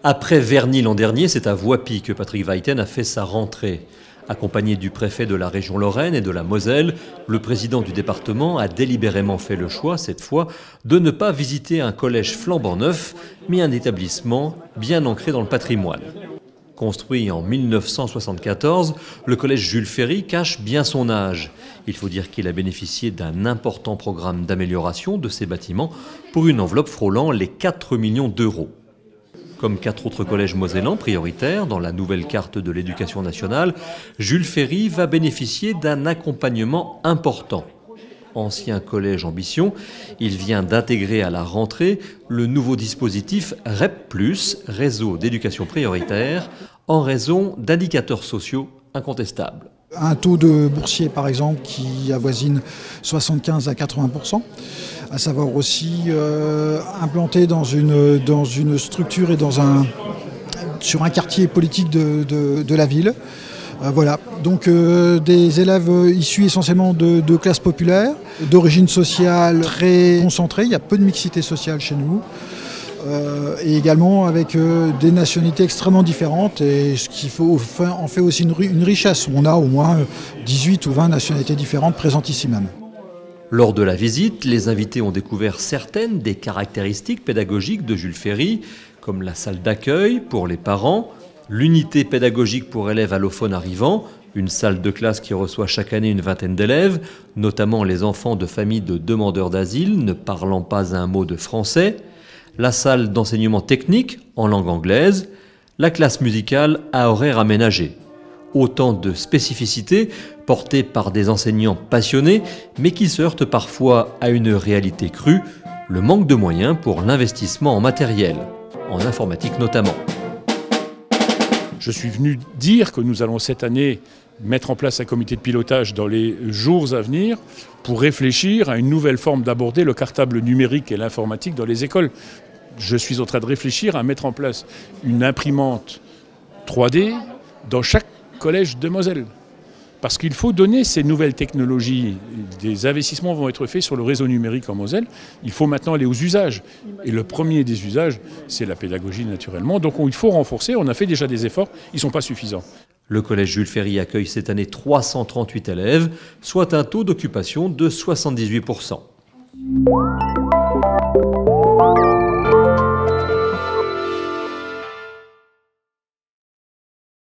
Après Verny l'an dernier, c'est à Voipy que Patrick Weiten a fait sa rentrée. Accompagné du préfet de la région Lorraine et de la Moselle, le président du département a délibérément fait le choix, cette fois, de ne pas visiter un collège flambant neuf, mais un établissement bien ancré dans le patrimoine. Construit en 1974, le collège Jules Ferry cache bien son âge. Il faut dire qu'il a bénéficié d'un important programme d'amélioration de ses bâtiments pour une enveloppe frôlant les 4 millions d'euros. Comme 4 autres collèges mosellans prioritaires dans la nouvelle carte de l'éducation nationale, Jules Ferry va bénéficier d'un accompagnement important. Ancien collège Ambition, il vient d'intégrer à la rentrée le nouveau dispositif REP+, Réseau d'éducation prioritaire, en raison d'indicateurs sociaux incontestables. Un taux de boursiers, par exemple, qui avoisine 75 à 80%. À savoir aussi implanté dans une structure et sur un quartier politique de la ville. Voilà, donc des élèves issus essentiellement de classes populaires, d'origine sociale très concentrée, il y a peu de mixité sociale chez nous. Et également avec des nationalités extrêmement différentes, et ce qui en fait aussi une richesse. On a au moins 18 ou 20 nationalités différentes présentes ici même. Lors de la visite, les invités ont découvert certaines des caractéristiques pédagogiques de Jules Ferry, comme la salle d'accueil pour les parents, l'unité pédagogique pour élèves allophones arrivants, une salle de classe qui reçoit chaque année une vingtaine d'élèves, notamment les enfants de familles de demandeurs d'asile ne parlant pas un mot de français, la salle d'enseignement technique en langue anglaise, la classe musicale à horaire aménagé. Autant de spécificités portées par des enseignants passionnés, mais qui se heurtent parfois à une réalité crue, le manque de moyens pour l'investissement en matériel, en informatique notamment. Je suis venu dire que nous allons cette année mettre en place un comité de pilotage dans les jours à venir pour réfléchir à une nouvelle forme d'aborder le cartable numérique et l'informatique dans les écoles. Je suis en train de réfléchir à mettre en place une imprimante 3D dans chaque collège de Moselle. Parce qu'il faut donner ces nouvelles technologies. Des investissements vont être faits sur le réseau numérique en Moselle. Il faut maintenant aller aux usages. Et le premier des usages, c'est la pédagogie naturellement. Donc il faut renforcer. On a fait déjà des efforts. Ils ne sont pas suffisants. Le collège Jules Ferry accueille cette année 338 élèves, soit un taux d'occupation de 78%.